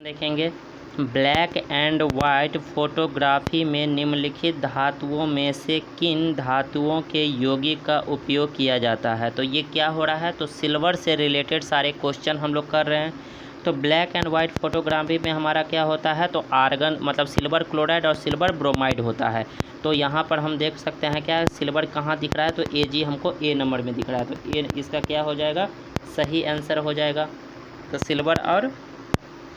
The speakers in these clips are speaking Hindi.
देखेंगे ब्लैक एंड वाइट फोटोग्राफी में निम्नलिखित धातुओं में से किन धातुओं के यौगिक का उपयोग किया जाता है। तो ये क्या हो रहा है, तो सिल्वर से रिलेटेड सारे क्वेश्चन हम लोग कर रहे हैं। तो ब्लैक एंड वाइट फोटोग्राफी में हमारा क्या होता है, तो आर्गन मतलब सिल्वर क्लोराइड और सिल्वर ब्रोमाइड होता है। तो यहाँ पर हम देख सकते हैं क्या सिल्वर कहाँ दिख रहा है, तो Ag हमको A नंबर में दिख रहा है, तो ए इसका क्या हो जाएगा, सही आंसर हो जाएगा। तो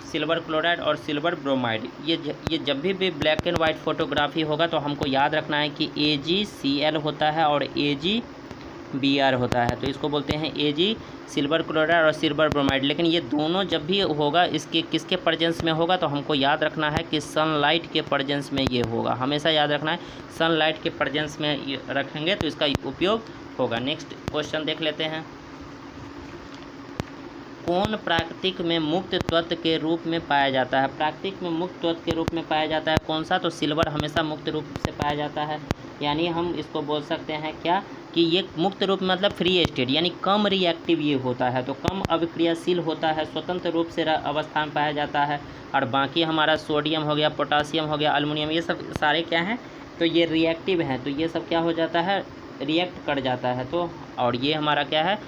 सिल्वर क्लोराइड और सिल्वर ब्रोमाइड ये जब भी ब्लैक एंड वाइट फोटोग्राफी होगा तो हमको याद रखना है कि AgCl होता है और AgBr होता है। तो इसको बोलते हैं Ag सिल्वर क्लोराइड और सिल्वर ब्रोमाइड। लेकिन ये दोनों जब भी होगा इसके किसके प्रेजेंस में होगा, तो हमको याद रखना है कि सनलाइट के प्रेजेंस में ये होगा। हमेशा याद रखना है सनलाइट के प्रेजेंस में रखेंगे तो इसका उपयोग होगा। नेक्स्ट क्वेश्चन देख लेते हैं। कौन प्राकृतिक में मुक्त तत्व के रूप में पाया जाता है। प्राकृतिक में मुक्त तत्व के रूप में पाया जाता है कौन सा, तो सिल्वर हमेशा मुक्त रूप से पाया जाता है। यानी हम इसको बोल सकते हैं क्या कि ये मुक्त रूप मतलब फ्री स्टेट, यानी कम रिएक्टिव ये होता है, तो कम अभिक्रियाशील होता है, स्वतंत्र रूप से अवस्था में पाया जाता है। और बाकी हमारा सोडियम हो गया, पोटासियम हो गया, अल्युमिनियम, ये सब सारे क्या हैं, तो ये रिएक्टिव हैं, तो ये सब क्या हो जाता है, रिएक्ट कर जाता है। तो और ये हमारा क्या है,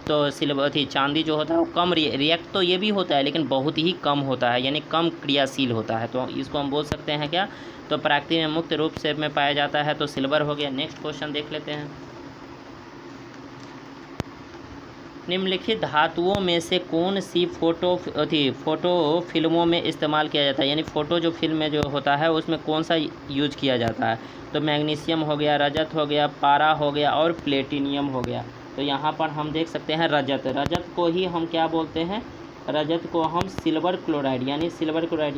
तो सिल्वर चांदी जो होता है वो कम रिएक्ट तो ये भी होता है लेकिन बहुत ही कम होता है, यानी कम क्रियाशील होता है। तो इसको हम बोल सकते हैं क्या, तो प्राकृतिक में मुक्त रूप से में पाया जाता है, तो सिल्वर हो गया। नेक्स्ट क्वेश्चन देख लेते हैं। निम्नलिखित धातुओं में से कौन सी फोटो फिल्मों में इस्तेमाल किया जाता है, यानी फ़ोटो जो फिल्म में जो होता है उसमें कौन सा यूज किया जाता है। तो मैग्नीशियम हो गया, रजत हो गया, पारा हो गया और प्लेटिनियम हो गया। तो यहाँ पर हम देख सकते हैं रजत को ही हम क्या बोलते हैं, रजत को हम सिल्वर क्लोराइड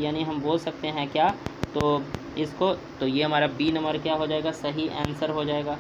यानी हम बोल सकते हैं क्या, तो इसको, तो ये हमारा बी नंबर क्या हो जाएगा, सही आंसर हो जाएगा।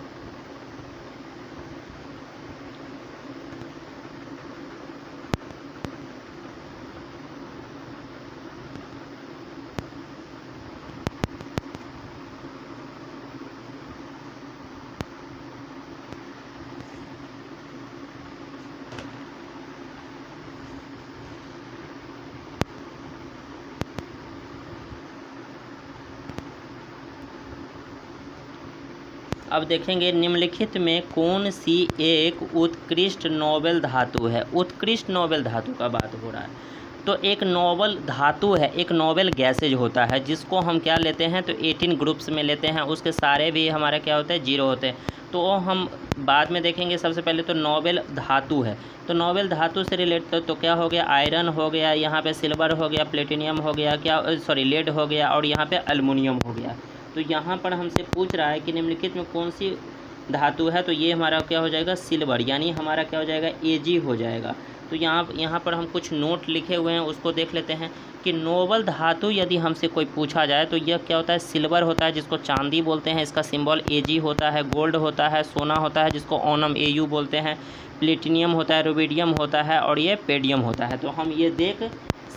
अब देखेंगे निम्नलिखित में कौन सी एक उत्कृष्ट नोबेल धातु है। उत्कृष्ट नोबेल धातु का बात हो रहा है, तो एक नोबेल धातु है, एक नोबेल गैसेज होता है जिसको हम क्या लेते हैं, तो 18 ग्रुप्स में लेते हैं, उसके सारे भी हमारा क्या होता है, 0 होते हैं। तो हम बाद में देखेंगे। सबसे पहले तो नोबेल धातु है, तो नोबेल धातु से रिलेटेड तो क्या हो गया, आयरन हो गया, यहाँ पे सिल्वर हो गया, प्लेटिनियम हो गया, लेड हो गया और यहाँ पे एल्युमिनियम हो गया। तो यहाँ पर हमसे पूछ रहा है कि निम्नलिखित में कौन सी धातु है, तो ये हमारा क्या हो जाएगा, सिल्वर, यानी हमारा क्या हो जाएगा, Ag हो जाएगा। तो यहाँ पर हम कुछ नोट लिखे हुए हैं उसको देख लेते हैं कि नोबेल धातु यदि हमसे कोई पूछा जाए तो यह क्या होता है, सिल्वर होता है जिसको चांदी बोलते हैं, इसका सिंबल Ag होता है, गोल्ड होता है, सोना होता है जिसको ओनम Au बोलते हैं, प्लेटिनियम होता है, रुबिडियम होता है और ये पेडियम होता है। तो हम ये देख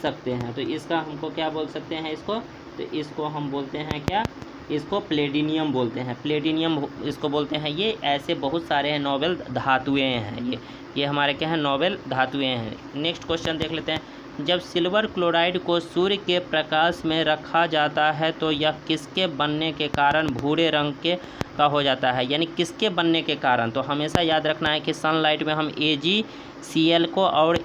सकते हैं, तो इसका हमको क्या बोल सकते हैं इसको, तो इसको हम बोलते हैं क्या, इसको प्लेटिनियम बोलते हैं, प्लेटिनियम इसको बोलते हैं। ये ऐसे बहुत सारे हैं नोबेल धातुएं हैं, ये हमारे क्या हैं, नोबेल धातुएं हैं। नेक्स्ट क्वेश्चन देख लेते हैं। जब सिल्वर क्लोराइड को सूर्य के प्रकाश में रखा जाता है तो यह किसके बनने के कारण भूरे रंग के का हो जाता है, यानी किसके बनने के कारण। तो हमेशा याद रखना है कि सनलाइट में हम AgCl को और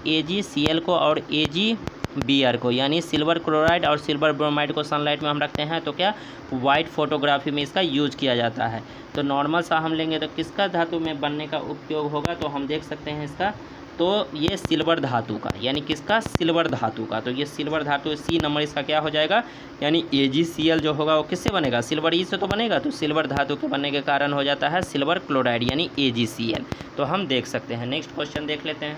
AgBr को, यानी सिल्वर क्लोराइड और सिल्वर ब्रोमाइड को सनलाइट में हम रखते हैं तो क्या वाइट फोटोग्राफी में इसका यूज किया जाता है। तो नॉर्मल सा हम लेंगे तो किसका धातु में बनने का उपयोग होगा, तो हम देख सकते हैं इसका, तो ये सिल्वर धातु का, यानी किसका, सिल्वर धातु का। तो ये सिल्वर धातु C नंबर इसका क्या हो जाएगा, यानी AgCl जो होगा वो किससे बनेगा, सिल्वर ई से तो बनेगा, तो सिल्वर धातु के बनने के कारण हो जाता है सिल्वर क्लोराइड यानी AgCl। तो हम देख सकते हैं। नेक्स्ट क्वेश्चन देख लेते हैं।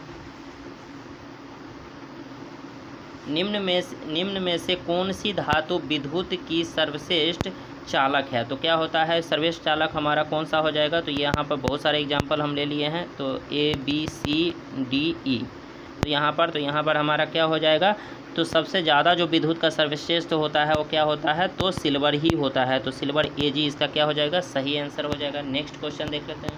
निम्न में से कौन सी धातु विद्युत की सर्वश्रेष्ठ चालक है। तो क्या होता है, सर्वश्रेष्ठ चालक हमारा कौन सा हो जाएगा, तो यहाँ पर बहुत सारे एग्जाम्पल हम ले लिए हैं, तो ABCDE। तो यहाँ पर हमारा क्या हो जाएगा, तो सबसे ज़्यादा जो विद्युत का सर्वश्रेष्ठ होता है वो क्या होता है, तो सिल्वर ही होता है। तो सिल्वर Ag इसका क्या हो जाएगा, सही आंसर हो जाएगा। नेक्स्ट क्वेश्चन देख लेते हैं।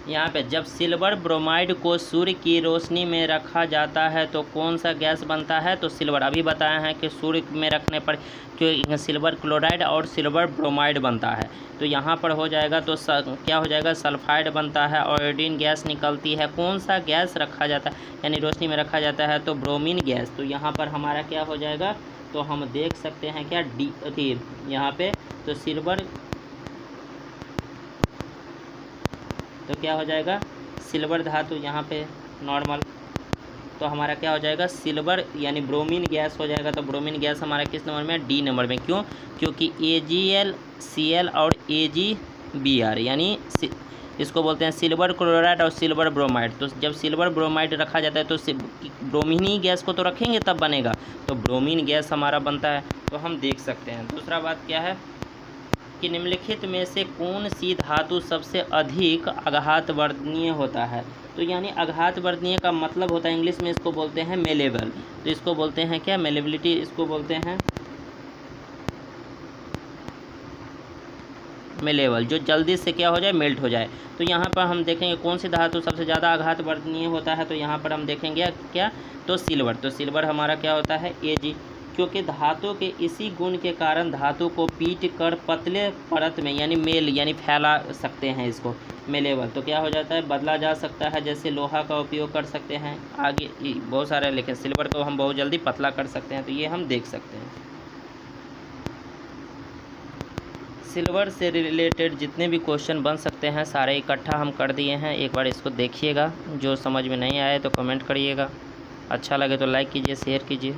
यहाँ पे जब सिल्वर ब्रोमाइड को सूर्य की रोशनी में रखा जाता है तो कौन सा गैस बनता है, तो सिल्वर। अभी बताया है कि सूर्य में रखने पर जो सिल्वर क्लोराइड और सिल्वर ब्रोमाइड बनता है, तो यहाँ पर हो जाएगा तो क्या हो जाएगा, सल्फाइड बनता है, आयोडीन गैस निकलती है। कौन सा गैस रखा जाता है यानी रोशनी में रखा जाता है, तो ब्रोमीन गैस। तो यहाँ पर हमारा क्या हो जाएगा, तो हम देख सकते हैं क्या डी यहाँ पे तो सिल्वर, तो क्या हो जाएगा सिल्वर धातु यहाँ पे नॉर्मल, तो हमारा क्या हो जाएगा सिल्वर यानी ब्रोमीन गैस हो जाएगा। तो ब्रोमीन गैस हमारा किस नंबर में, डी नंबर में। क्यों, क्योंकि AgCl और AgBr यानी इसको बोलते हैं सिल्वर क्लोराइड और सिल्वर ब्रोमाइड। तो जब सिल्वर ब्रोमाइड रखा जाता है तो ब्रोमीनी गैस को तो रखेंगे तब बनेगा, तो ब्रोमीन गैस हमारा बनता है। तो हम देख सकते हैं। दूसरा बात क्या है कि निम्नलिखित में से कौन सी धातु सबसे अधिक आघातवर्धनीय होता है, तो यानी आघातवर्धनीय का मतलब होता है इंग्लिश में इसको बोलते हैं मेलेबल। तो इसको बोलते हैं क्या, मेलेबिलिटी इसको बोलते हैं मेलेबल, जो जल्दी से क्या हो जाए, मेल्ट हो जाए। तो यहाँ पर हम देखेंगे कौन सी धातु सबसे ज़्यादा आघातवर्धनीय होता है, तो यहाँ पर हम देखेंगे क्या, तो सिल्वर। तो सिल्वर हमारा क्या होता है, Ag, क्योंकि धातु के इसी गुण के कारण धातु को पीट कर पतले परत में यानी मेल यानी फैला सकते हैं, इसको मेलेबल। तो क्या हो जाता है, बदला जा सकता है, जैसे लोहा का उपयोग कर सकते हैं आगे बहुत सारे, लेकिन सिल्वर को हम बहुत जल्दी पतला कर सकते हैं। तो ये हम देख सकते हैं। सिल्वर से रिलेटेड जितने भी क्वेश्चन बन सकते हैं सारे इकट्ठा हम कर दिए हैं, एक बार इसको देखिएगा। जो समझ में नहीं आए तो कमेंट करिएगा, अच्छा लगे तो लाइक कीजिए, शेयर कीजिए।